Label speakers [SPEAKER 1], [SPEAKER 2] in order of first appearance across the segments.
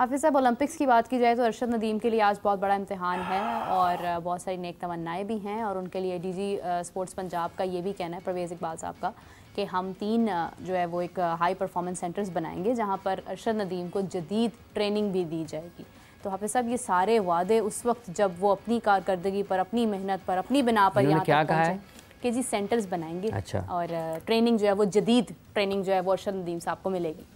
[SPEAKER 1] हाफिज़ साहब, ओलंपिक्स की बात की जाए तो अरशद नदीम के लिए आज बहुत बड़ा इम्तिहान है और बहुत सारी नेक तमन्नाएं भी हैं और उनके लिए डीजी स्पोर्ट्स पंजाब का ये भी कहना है, परवेज़ इकबाल साहब का, कि हम 3 जो है वो एक हाई परफॉर्मेंस सेंटर्स बनाएंगे जहां पर अरशद नदीम को जदीद ट्रेनिंग भी दी जाएगी। तो हाफिज़ साहब, ये सारे वादे उस वक्त जब वो अपनी कारकर्दगी पर, अपनी मेहनत पर, अपनी बिना पर यहाँ तक पहुँचे कि जी सेंटर्स बनाएंगे। अच्छा। और ट्रेनिंग जो है वो जदीद ट्रेनिंग जो है वो अरशद नदीम साहब को मिलेगी।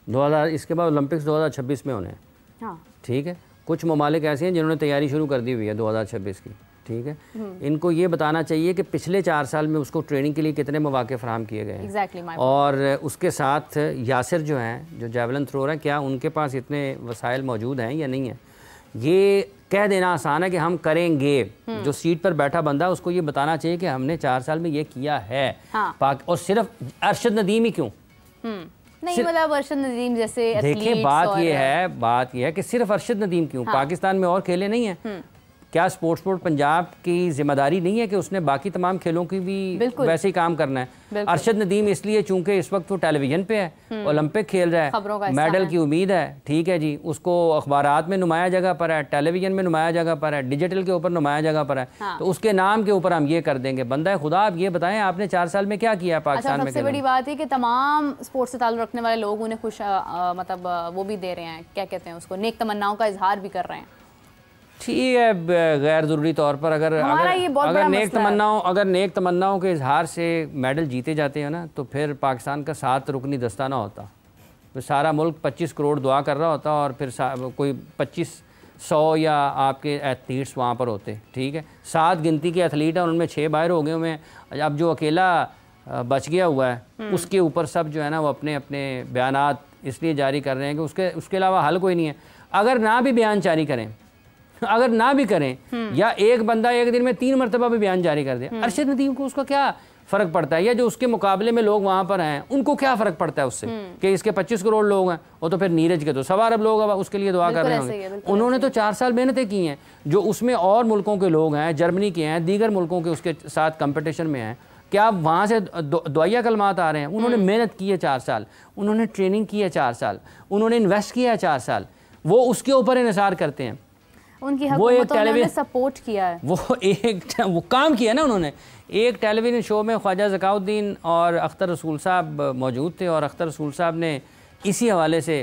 [SPEAKER 2] 2000 इसके बाद ओलंपिक्स 2026 में होने हैं। हाँ ठीक है। कुछ ममालिक ऐसे हैं जिन्होंने तैयारी शुरू कर दी हुई है 2026 की, ठीक है। इनको ये बताना चाहिए कि पिछले 4 साल में उसको ट्रेनिंग के लिए कितने मौके फराहम किए गए हैं। और उसके साथ यासिर जो हैं, जो जेवलिन थ्रोअर हैं, क्या उनके पास इतने वसाइल मौजूद हैं या नहीं है। ये कह देना आसान है कि हम करेंगे। जो सीट पर बैठा बंदा उसको ये बताना चाहिए कि हमने 4 साल में ये किया है। और सिर्फ अरशद नदीम ही क्यों
[SPEAKER 1] नहीं, मतलब अरशद नदीम जैसे
[SPEAKER 2] देखिए, बात ये है कि सिर्फ अरशद नदीम क्यों, पाकिस्तान में और खेले नहीं है। क्या स्पोर्ट्स बोर्ड पंजाब की जिम्मेदारी नहीं है कि उसने बाकी तमाम खेलों की भी वैसे ही काम करना है। अरशद नदीम इसलिए चूंकि इस वक्त वो टेलीविजन पे है, ओलंपिक खेल रहा है, मेडल की उम्मीद है, ठीक है जी, उसको अखबारात में नुमाया जगह पर है, टेलीविजन में नुमाया जगह पर है, डिजिटल के ऊपर नुमाया जगह पर है। तो उसके नाम के ऊपर हम ये कर देंगे। बंदा है खुदा, आप ये बताएं आपने 4 साल में क्या किया पाकिस्तान में।
[SPEAKER 1] सबसे बड़ी बात है कि तमाम स्पोर्ट्स से ताल्लुक रखने वाले लोग उन्हें खुश मतलब वो भी दे रहे हैं, क्या कहते हैं उसको, नेक तमन्नाओं का इजहार भी कर रहे हैं।
[SPEAKER 2] ठीक है, गैर ज़रूरी तौर पर अगर नेक तमन्नाओं के इजहार से मेडल जीते जाते हैं ना, तो फिर पाकिस्तान का 7 रुकनी दस्ता ना होता। तो सारा मुल्क 25 करोड़ दुआ कर रहा होता और फिर कोई 2500 या आपके एथलीट्स वहाँ पर होते, ठीक है। 7 गिनती के एथलीट हैं, उनमें 6 बाहर हो गए हुए हैं। अब जो अकेला बच गया हुआ है उसके ऊपर सब जो है ना वो अपने अपने बयानात इसलिए जारी कर रहे हैं कि उसके अलावा हल कोई नहीं है। अगर ना भी बयान जारी करें, अगर ना भी करें, या एक बंदा एक दिन में 3 मरतबा भी बयान जारी कर दे, अरशद नदीम को उसका क्या फ़र्क पड़ता है, या जो उसके मुकाबले में लोग वहाँ पर हैं उनको क्या फ़र्क पड़ता है उससे कि इसके 25 करोड़ लोग हैं, वो तो फिर नीरज के तो 1.25 अरब लोग उसके लिए दुआ कर रहे होंगे। उन्होंने तो 4 साल मेहनतें की हैं, जो उसमें और मुल्कों के लोग हैं, जर्मनी के हैं, दीगर मुल्कों के उसके साथ कंपटिशन में हैं। क्या वहाँ से दुआया कलमात आ रहे हैं? उन्होंने मेहनत की है 4 साल, उन्होंने ट्रेनिंग की है 4 साल, उन्होंने इन्वेस्ट किया है 4 साल, वो उसके ऊपर इन्हिसार करते हैं।
[SPEAKER 1] उनकी हुकूमतों ने सपोर्ट किया है,
[SPEAKER 2] वो काम किया ना उन्होंने। एक टेलीविज़न शो में ख्वाजा ज़काउद्दीन और अख्तर रसूल साहब मौजूद थे और अख्तर रसूल साहब ने इसी हवाले से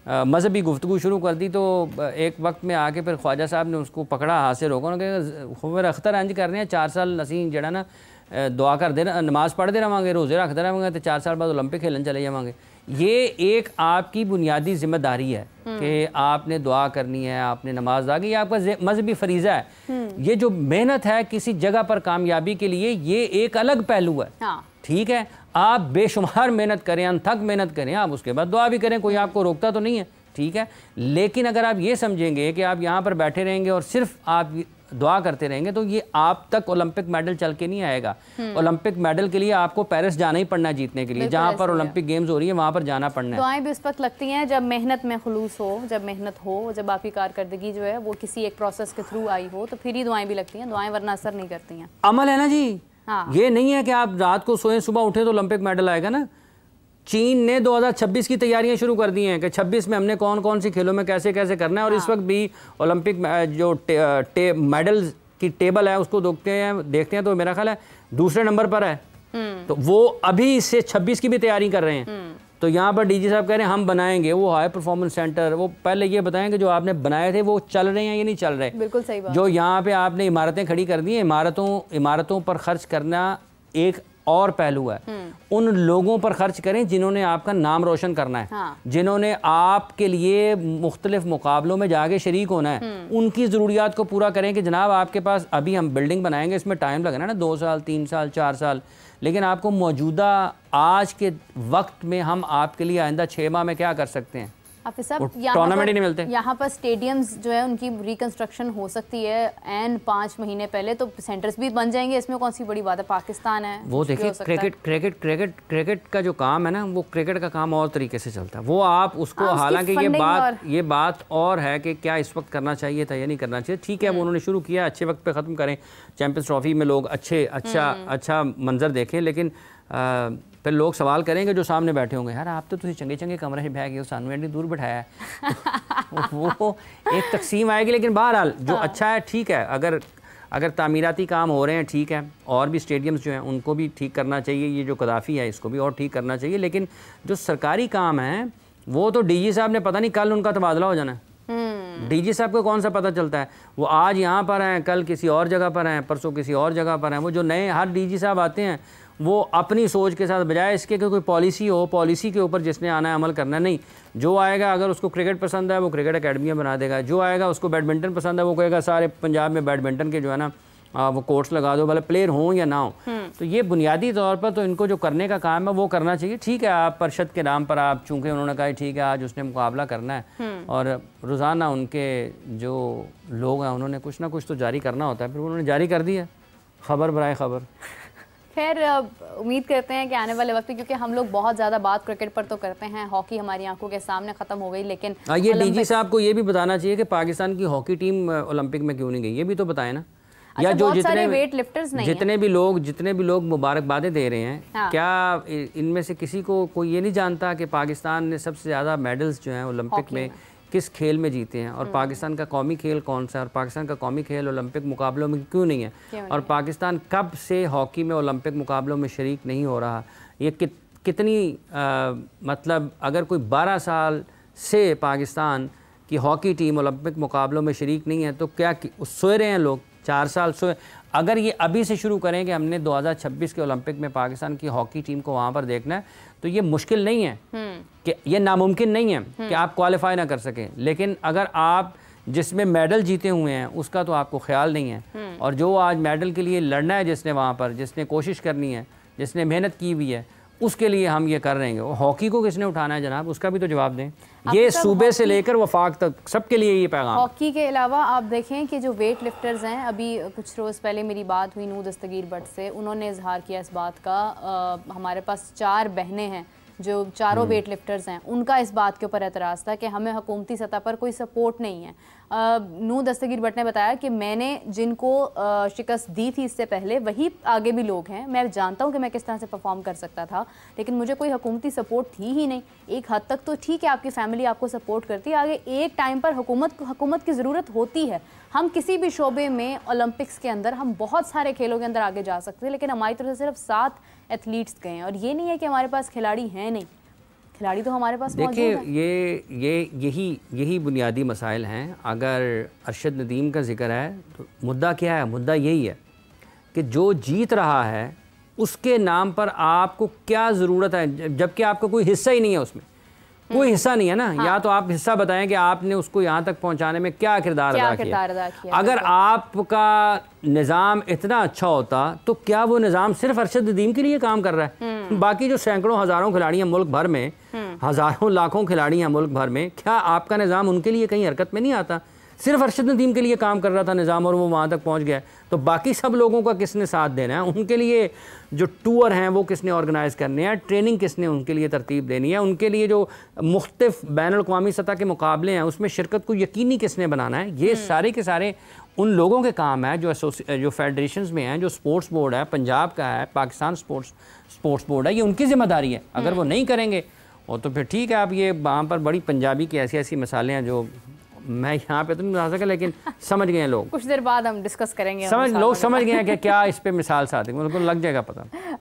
[SPEAKER 2] मजहबी गुफ्तगू शुरू कर दी। तो एक वक्त में आके फिर ख्वाजा साहब ने उसको पकड़ा, हाथ से रोका, उन्होंने अख्तर अंज कर रहे हैं 4 साल नसीं जड़ा ना दुआ कर दे, नमाज़ पढ़ते रहेंगे, रोज़े रखते रहेंगे, तो 4 साल बाद ओलंपिक खेलन चले जाएंगे। ये एक आपकी बुनियादी जिम्मेदारी है कि आपने दुआ करनी है, आपने नमाज अदा की, ये आपका मजहबी फरीज़ा है। ये जो मेहनत है किसी जगह पर कामयाबी के लिए, ये एक अलग पहलू है। ठीक है, आप बेशुमार मेहनत करें, अनथक मेहनत करें, आप उसके बाद दुआ भी करें, कोई आपको रोकता तो नहीं है, ठीक है। लेकिन अगर आप ये समझेंगे कि आप यहाँ पर बैठे रहेंगे और सिर्फ आप दुआ करते रहेंगे, तो ये आप तक ओलंपिक मेडल चल के नहीं आएगा। ओलंपिक मेडल के लिए आपको पेरिस जाना ही पड़ना है जीतने के लिए, जहाँ पर ओलंपिक गेम्स हो रही है वहाँ पर जाना पड़ना है।
[SPEAKER 1] दुआएं भी उस वक्त लगती हैं जब मेहनत में खुलूस हो, जब मेहनत हो, जब आपकी कारकर्दगी जो है वो किसी एक प्रोसेस के थ्रू आई हो, तो फिर ही दुआएं भी लगती हैं। दुआएं वरना असर नहीं करती हैं।
[SPEAKER 2] अमल है ना जी। ये नहीं है कि आप रात को सोएं सुबह उठे तो ओलंपिक मेडल आएगा ना। चीन ने 2026 की तैयारियां शुरू कर दी हैं कि 26 में हमने कौन कौन सी खेलों में कैसे कैसे करना है। और इस वक्त भी ओलंपिक जो मेडल की टेबल है उसको देखते हैं तो मेरा ख्याल है दूसरे नंबर पर है। तो वो अभी इससे 26 की भी तैयारी कर रहे हैं। तो यहाँ पर डीजी साहब कह रहे हैं हम बनाएंगे वो हाई परफॉर्मेंस सेंटर। वो पहले ये बताएं कि जो आपने बनाए थे वो चल रहे हैं या नहीं चल रहे।
[SPEAKER 1] बिल्कुल सही बात।
[SPEAKER 2] जो यहाँ पे आपने इमारतें खड़ी कर दी हैं, इमारतों पर खर्च करना एक और पहलू है। उन लोगों पर खर्च करें जिन्होंने आपका नाम रोशन करना है। जिन्होंने आपके लिए मुख्तलिफ मुकाबलों में जाके शरीक होना है, उनकी ज़रूरियात को पूरा करें कि जनाब आपके पास अभी हम बिल्डिंग बनाएंगे, इसमें टाइम लगना है ना 2 साल 3 साल 4 साल, लेकिन आपको मौजूदा आज के वक्त में हम आपके लिए आइंदा 6 माह में क्या कर सकते हैं। टूर्नामेंट ही नहीं मिलते।
[SPEAKER 1] यहाँ पर स्टेडियम्स जो है उनकी रिकंस्ट्रक्शन हो सकती है एंड 5 महीने पहले, तो सेंटर्स भी बन जाएंगे। इसमें कौन सी बड़ी बात है, पाकिस्तान है।
[SPEAKER 2] वो देखिए क्रिकेट का जो काम है ना, वो क्रिकेट का काम और तरीके से चलता है। वो आप उसको, हालांकि ये बात और है कि क्या इस वक्त करना चाहिए था या नहीं करना चाहिए। ठीक है, वो उन्होंने शुरू किया, अच्छे वक्त पे ख़त्म करें। चैंपियंस ट्रॉफी में लोग अच्छा मंजर देखें, लेकिन फिर लोग सवाल करेंगे जो सामने बैठे होंगे, यार आप तो तुझे चंगे चंगे कमरे में बह गए हो, सानू एडी दूर बैठाया है। वो एक तकसीम आएगी। लेकिन बहरहाल जो अच्छा है ठीक है, अगर तामीराती काम हो रहे हैं ठीक है, और भी स्टेडियम्स जो हैं उनको भी ठीक करना चाहिए, ये जो कदाफ़ी है इसको भी और ठीक करना चाहिए। लेकिन जो सरकारी काम है वो तो डीजी साहब ने पता नहीं कल उनका तबादला हो जाना है। डीजी साहब को कौन सा पता चलता है, वो आज यहाँ पर हैं, कल किसी और जगह पर हैं, परसों किसी और जगह पर हैं। वो जो नए हर डीजी साहब आते हैं वो अपनी सोच के साथ, बजाय इसके कि कोई पॉलिसी हो, पॉलिसी के ऊपर जिसने आना है अमल करना है, नहीं, जो आएगा अगर उसको क्रिकेट पसंद है वो क्रिकेट अकेडमियाँ बना देगा, जो आएगा उसको बैडमिंटन पसंद है वो कहेगा सारे पंजाब में बैडमिंटन के जो है ना वो कोर्स लगा दो, भले प्लेयर हों या ना हो। तो ये बुनियादी तौर पर तो इनको जो करने का काम है वो करना चाहिए। ठीक है, आप परिषद के नाम पर आप, चूँकि उन्होंने कहा ठीक है आज उसने मुकाबला करना है और रोज़ाना उनके जो लोग हैं उन्होंने कुछ ना कुछ तो जारी करना होता है, फिर उन्होंने जारी कर दिया, खबर बराए खबर।
[SPEAKER 1] खैर उम्मीद करते हैं कि आने वाले वक्त में, क्योंकि हम लोग बहुत ज़्यादा बात क्रिकेट पर तो करते हैं, हॉकी हमारी आंखों के सामने ख़त्म हो गई, लेकिन
[SPEAKER 2] ये डीजी साहब को ये भी बताना चाहिए कि पाकिस्तान की हॉकी टीम ओलंपिक में क्यों नहीं गई, ये भी तो बताएं ना।
[SPEAKER 1] अच्छा,
[SPEAKER 2] या जो
[SPEAKER 1] जितने वेट लिफ्टर्स नहीं
[SPEAKER 2] जितने भी लोग मुबारकबादें दे रहे हैं, हाँ। क्या इनमें से किसी को कोई ये नहीं जानता कि पाकिस्तान ने सबसे ज़्यादा मेडल्स जो हैं ओलंपिक में किस खेल में जीते हैं, और पाकिस्तान का कौमी खेल कौन सा है, और पाकिस्तान का कौमी खेल ओलंपिक मुकाबलों में क्यों नहीं है, और पाकिस्तान कब से हॉकी में ओलंपिक मुकाबलों में शरीक नहीं हो रहा। ये कितनी मतलब अगर कोई 12 साल से पाकिस्तान की हॉकी टीम ओलंपिक मुकाबलों में शरीक नहीं है तो क्या सोए रहे हैं लोग, 4 साल सोए। अगर ये अभी से शुरू करें कि हमने 2026 के ओलंपिक में पाकिस्तान की हॉकी टीम को वहाँ पर देखना है, तो ये मुश्किल नहीं है, कि ये नामुमकिन नहीं है कि आप क्वालिफाई ना कर सकें। लेकिन अगर आप जिसमें मेडल जीते हुए हैं उसका तो आपको ख्याल नहीं है, और जो आज मेडल के लिए लड़ना है जिसने वहाँ पर, जिसने कोशिश करनी है, जिसने मेहनत की हुई है, उसके लिए हम ये कर रहे हैं। हॉकी को किसने उठाना है जनाब, उसका भी तो जवाब दें। ये सूबे से लेकर वफाक तक सबके लिए ये पैगाम।
[SPEAKER 1] हॉकी के अलावा आप देखें कि जो वेट लिफ्टर्स हैं, अभी कुछ रोज़ पहले मेरी बात हुई नूर दस्तगीर भट्ट से, उन्होंने इजहार किया इस बात का, हमारे पास 4 बहनें हैं जो चारों वेट लिफ्टर्स हैं, उनका इस बात के ऊपर एतराज़ था कि हमें हुकूमती सतह पर कोई सपोर्ट नहीं है। नूर दस्तगीर भट्ट ने बताया कि मैंने जिनको शिकस्त दी थी इससे पहले वही आगे भी लोग हैं, मैं जानता हूं कि मैं किस तरह से परफॉर्म कर सकता था, लेकिन मुझे कोई हुकूमती सपोर्ट थी ही नहीं। एक हद तक तो ठीक है आपकी फैमिली आपको सपोर्ट करती है, आगे एक टाइम पर हुकूमत की ज़रूरत होती है। हम किसी भी शोबे में ओलंपिक्स के अंदर हम बहुत सारे खेलों के अंदर आगे जा सकते हैं, लेकिन हमारी तरफ से सिर्फ 7 एथलीट्स गए हैं, और ये नहीं है कि हमारे पास खिलाड़ी हैं नहीं, खिलाड़ी तो हमारे पास मौजूद है।
[SPEAKER 2] देखिए यही बुनियादी मसाइल हैं। अगर अरशद नदीम का जिक्र है तो मुद्दा क्या है, मुद्दा यही है कि जो जीत रहा है उसके नाम पर आपको क्या ज़रूरत है, जबकि आपका कोई हिस्सा ही नहीं है उसमें, कोई हिस्सा नहीं है ना। हाँ। या तो आप हिस्सा बताएं कि आपने उसको यहाँ तक पहुँचाने में क्या किरदार अदा किया। अगर आपका निज़ाम इतना अच्छा होता तो क्या वो निज़ाम सिर्फ अरशद नदीम के लिए काम कर रहा है? बाकी जो सैकड़ों हज़ारों खिलाड़ी हैं मुल्क भर में, हज़ारों लाखों खिलाड़ी हैं मुल्क भर में, क्या आपका निज़ाम उनके लिए कहीं हरकत में नहीं आता? सिर्फ अरशद नदीम के लिए काम कर रहा था निज़ाम और वो वहाँ तक पहुँच गया, तो बाकी सब लोगों का किसने साथ देना है? उनके लिए जो टूर हैं वो किसने ऑर्गेनाइज़ करने हैं, ट्रेनिंग किसने उनके लिए तरतीब देनी है, उनके लिए जो मुख्तलिफ बैनुल-अक़वामी सतह के मुकाबले हैं उसमें शिरकत को यकीनी किसने बनाना है? ये सारे के सारे उन लोगों के काम है जो फेडरेशंस में हैं, जो स्पोर्ट्स बोर्ड है, पंजाब का है, पाकिस्तान स्पोर्ट्स बोर्ड है, ये उनकी ज़िम्मेदारी है। अगर वो नहीं करेंगे और तो फिर ठीक है, आप ये वहाँ पर बड़ी पंजाबी की ऐसी ऐसी मिसालें हैं जो मैं यहाँ पे तो नहीं बता सका, लेकिन समझ गए हैं लोग।
[SPEAKER 1] कुछ देर बाद हम डिस्कस करेंगे,
[SPEAKER 2] लोग समझ गए हैं कि क्या इस पे मिसाल साथ है, उनको लग जाएगा पता।